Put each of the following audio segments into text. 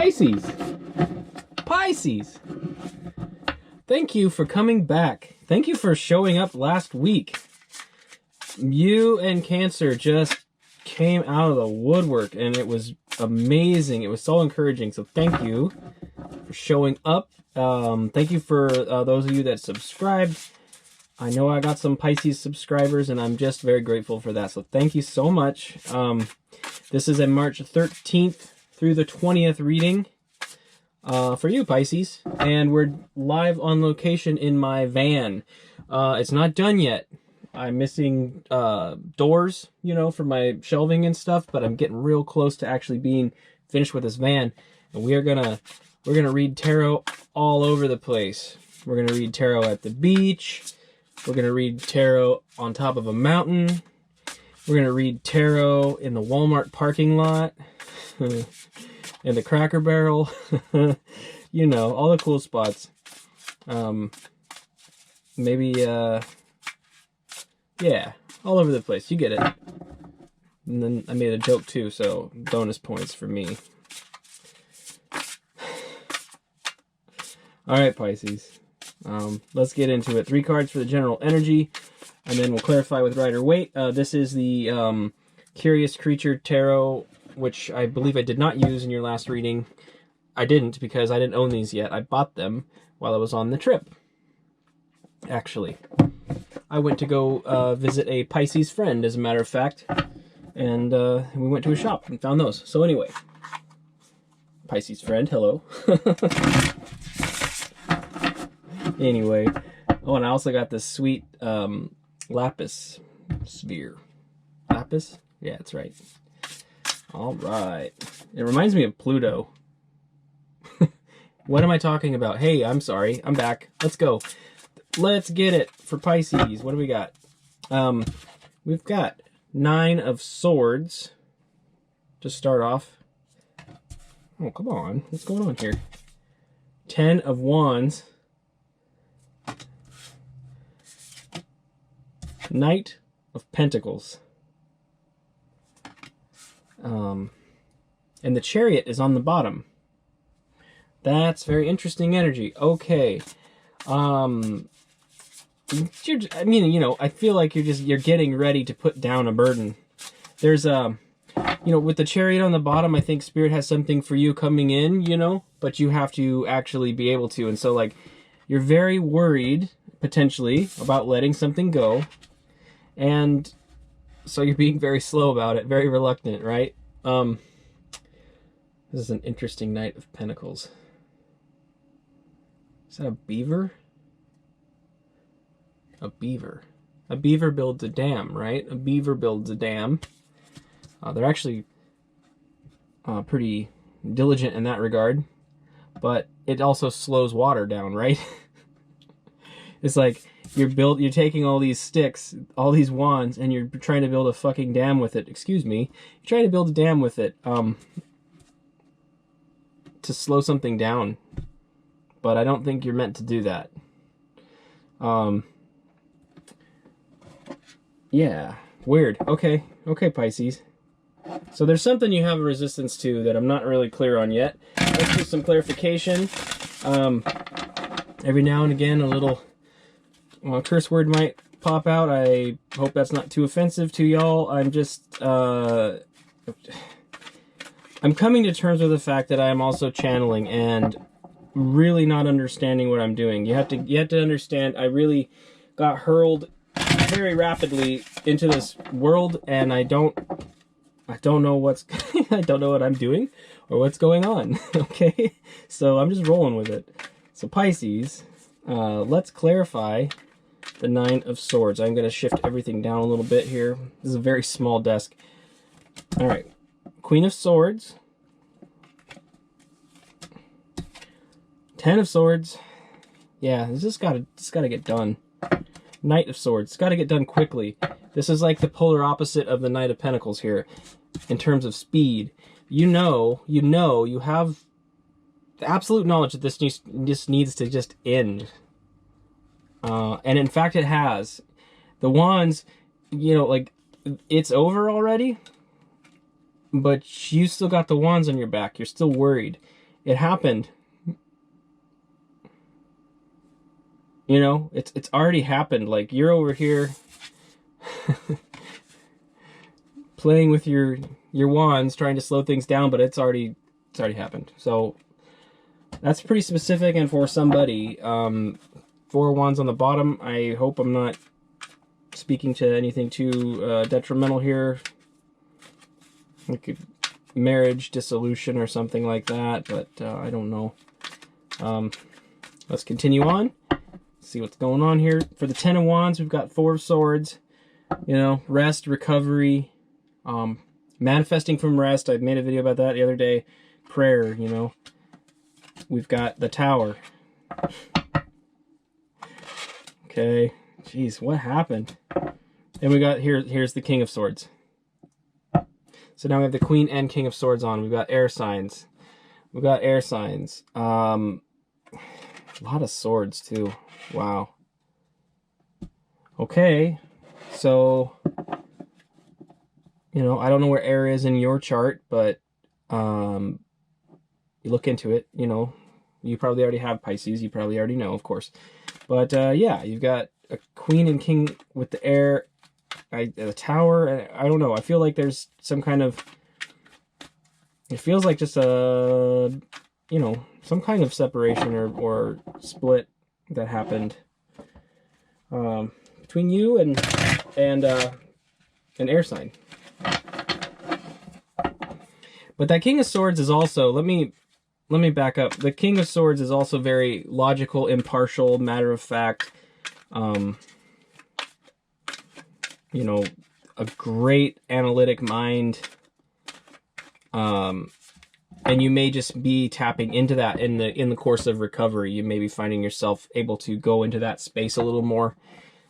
Pisces. Pisces. Thank you for coming back. Thank you for showing up last week. You and Cancer just came out of the woodwork, and it was amazing. It was so encouraging. So thank you for showing up. Thank you for those of you that subscribed. I know I got some Pisces subscribers, and I'm just very grateful for that. So thank you so much. This is a March 13th through the 20th reading for you, Pisces. And we're live on location in my van. It's not done yet. I'm missing doors, you know, for my shelving and stuff, but I'm getting real close to actually being finished with this van. And we're gonna read tarot all over the place. We're gonna read tarot at the beach. We're gonna read tarot on top of a mountain. We're gonna read tarot in the Walmart parking lot, in the Cracker Barrel, you know, all the cool spots. Maybe, yeah, all over the place. You get it. And then I made a joke too, so bonus points for me. All right, Pisces. Let's get into it. 3 cards for the general energy, and then we'll clarify with Rider-Waite. This is the Curious Creature Tarot, which I believe I did not use in your last reading. I didn't, because I didn't own these yet. I bought them while I was on the trip, actually. I went to go visit a Pisces friend, as a matter of fact, and we went to a shop and found those. So anyway, Pisces friend, hello. Anyway, oh, and I also got this sweet lapis sphere. Lapis? Yeah, that's right. All right. It reminds me of Pluto. What am I talking about? Hey, I'm sorry. I'm back. Let's go. Let's get it for Pisces. What do we got? We've got 9 of Swords to start off. Oh, come on. What's going on here? 10 of Wands. Knight of Pentacles. And the Chariot is on the bottom. That's very interesting energy. Okay. I mean, you know, I feel like you're getting ready to put down a burden. There's you know, with the Chariot on the bottom, I think Spirit has something for you coming in, you know, but you have to actually be able to. And so, like, you're very worried, potentially, about letting something go. And so you're being very slow about it, very reluctant, right? This is an interesting Knight of Pentacles. Is that a beaver? A beaver. A beaver builds a dam, right? A beaver builds a dam. They're actually pretty diligent in that regard, but it also slows water down, right? It's like you're taking all these sticks, all these wands, and you're trying to build a fucking dam with it. Excuse me. You're trying to build a dam with it to slow something down, but I don't think you're meant to do that. Yeah, weird. Okay, Pisces. So there's something you have a resistance to that I'm not really clear on yet. Let's do some clarification. Every now and again, a little curse word might pop out. I hope that's not too offensive to y'all. I'm just, I'm coming to terms with the fact that I am also channeling and really not understanding what I'm doing. You have to understand, I really got hurled very rapidly into this world, and I don't know what's I don't know what I'm doing or what's going on. Okay, so I'm just rolling with it. So Pisces, let's clarify the 9 of Swords. I'm going to shift everything down a little bit here. This is a very small desk. All right, Queen of Swords, 10 of Swords. Yeah, this just gotta get done. Knight of Swords, it's got to get done quickly. This is like the polar opposite of the Knight of Pentacles here, in terms of speed. You have the absolute knowledge that this needs to just end. And in fact, it has. The Wands, you know, like, it's over already, but you still got the Wands on your back. You're still worried. It happened. You know, it's already happened. Like, you're over here playing with your wands, trying to slow things down, but it's already happened. So that's pretty specific, and for somebody, 4 wands on the bottom. I hope I'm not speaking to anything too detrimental here, like marriage dissolution or something like that, but I don't know. Let's continue on, see what's going on here. For the 10 of wands, we've got 4 of swords, you know, rest, recovery, manifesting from rest. I made a video about that the other day. Prayer, you know. We've got the Tower. Okay, jeez, what happened? And we got here's the King of Swords. So now we have the Queen and King of Swords on. We've got air signs. We've got air signs. A lot of swords too. Wow. Okay, so you know, I don't know where air is in your chart, but you look into it. You know, you probably already have Pisces. You probably already know, of course. But yeah, you've got a Queen and King with the air, the Tower. I don't know. I feel like there's some kind of. It feels like just a, you know, some kind of separation or split that happened between you and an air sign. But that King of Swords is also, let me back up. The King of Swords is also very logical, impartial, matter of fact. You know, a great analytic mind. And you may just be tapping into that in the course of recovery. You may be finding yourself able to go into that space a little more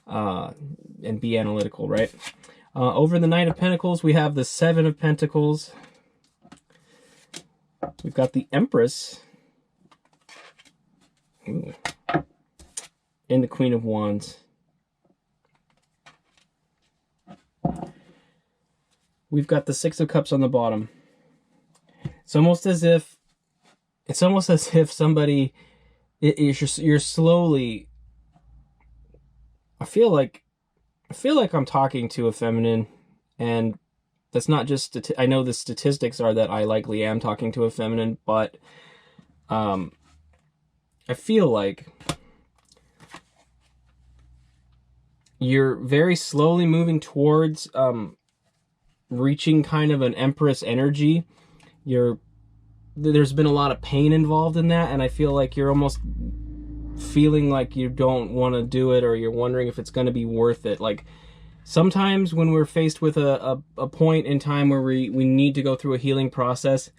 and be analytical, right? Over the Knight of Pentacles, we have the 7 of Pentacles. We've got the Empress. Ooh. And the Queen of Wands. We've got the 6 of Cups on the bottom. It's almost as if somebody, you're slowly. I feel like I'm talking to a feminine, and that's not just. I know the statistics are that I likely am talking to a feminine, but I feel like you're very slowly moving towards reaching kind of an Empress energy. There's been a lot of pain involved in that, and I feel like you're almost feeling like you don't want to do it, or you're wondering if it's going to be worth it. Like, sometimes when we're faced with a point in time where we need to go through a healing process,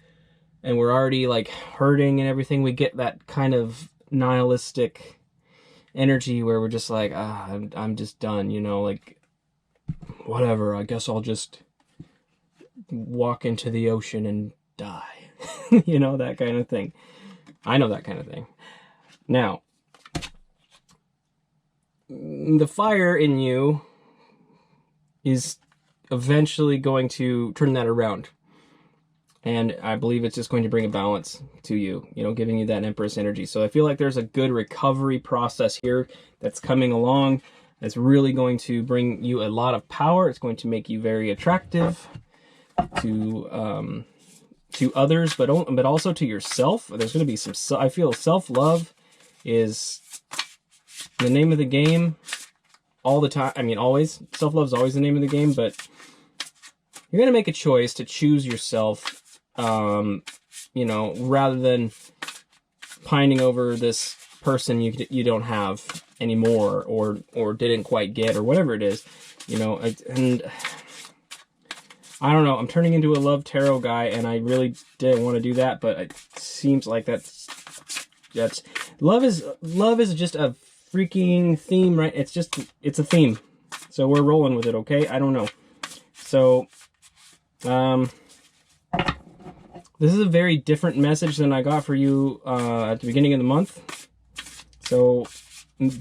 and we're already like hurting and everything, we get that kind of nihilistic energy where we're just like, I'm just done, you know, like, whatever, I guess I'll just walk into the ocean and die. You know, that kind of thing. I know that kind of thing. Now, the fire in you is eventually going to turn that around. And I believe it's just going to bring a balance to you, you know, giving you that Empress energy. So I feel like there's a good recovery process here that's coming along. That's really going to bring you a lot of power. It's going to make you very attractive to others, but also to yourself. There's going to be some. I feel self-love is the name of the game all the time. I mean, always. Self-love is always the name of the game, but you're going to make a choice to choose yourself, you know, rather than pining over this person you don't have anymore, or didn't quite get, or whatever it is, you know. And I don't know, I'm turning into a love tarot guy, and I really didn't want to do that, but it seems like that's love is just a freaking theme, right? It's a theme. So we're rolling with it, okay? I don't know. So this is a very different message than I got for you at the beginning of the month. So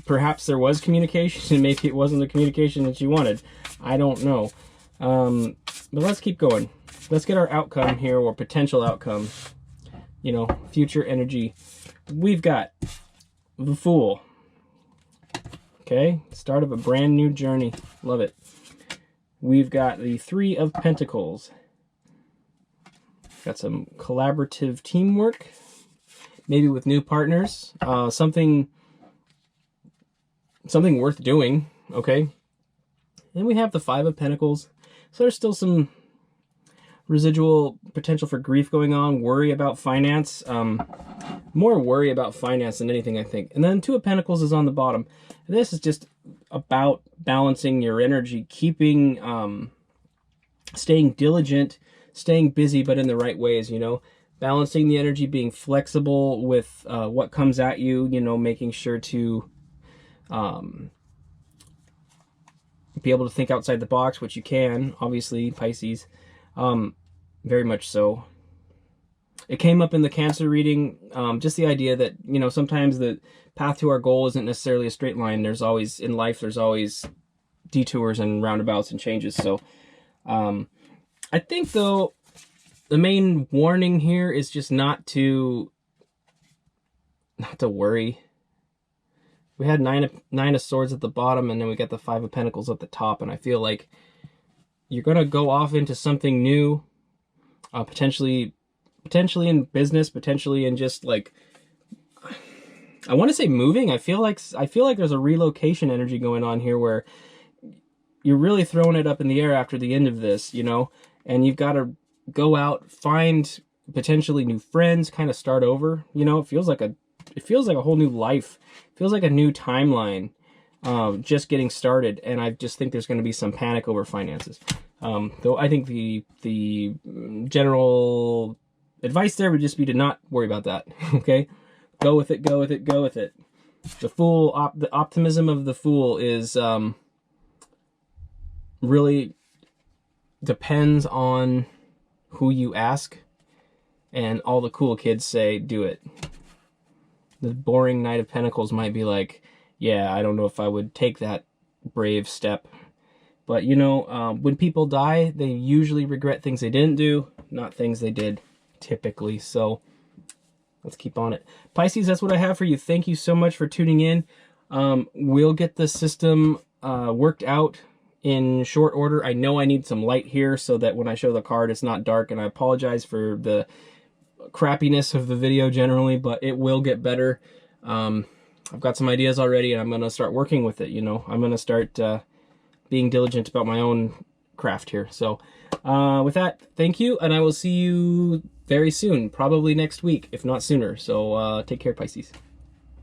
perhaps there was communication, and maybe it wasn't the communication that you wanted. I don't know. But let's keep going. Let's get our outcome here, or potential outcome you know, future energy. We've got the Fool. Okay, start of a brand new journey. Love it. We've got the Three of Pentacles. Got some collaborative teamwork, maybe with new partners. Something worth doing. Okay. Then we have the Five of Pentacles. So there's still some residual potential for grief going on, worry about finance. More worry about finance than anything, I think. And then Two of Pentacles is on the bottom. And this is just about balancing your energy, keeping, staying diligent, staying busy, but in the right ways, you know, balancing the energy, being flexible with what comes at you, you know, making sure to be able to think outside the box, which you can, obviously, Pisces, very much so. It came up in the Cancer reading, just the idea that, you know, sometimes the path to our goal isn't necessarily a straight line. There's always, in life, there's always detours and roundabouts and changes. So I think, though, the main warning here is just not to worry. We had nine of Swords at the bottom, and then we got the Five of Pentacles at the top, and I feel like you're going to go off into something new, potentially in business, potentially in just like, I want to say moving. I feel like there's a relocation energy going on here where you're really throwing it up in the air after the end of this, you know, and you've got to go out, find potentially new friends, kind of start over, you know. It feels like a whole new life. It feels like a new timeline, just getting started. And I just think there's going to be some panic over finances. Though I think the general advice there would just be to not worry about that. Okay, go with it, go with it, go with it. The Fool, the optimism of the Fool is really depends on who you ask, and all the cool kids say do it. The boring Knight of Pentacles might be like, yeah, I don't know if I would take that brave step. But, you know, when people die, they usually regret things they didn't do, not things they did, typically. So let's keep on it. Pisces, that's what I have for you. Thank you so much for tuning in. We'll get the system worked out in short order. I know I need some light here so that when I show the card, it's not dark. And I apologize for the crappiness of the video generally, but it will get better. I've got some ideas already, and I'm going to start working with it. You know, I'm going to start being diligent about my own craft here. So with that, thank you, and I will see you very soon, probably next week, if not sooner. So take care, Pisces.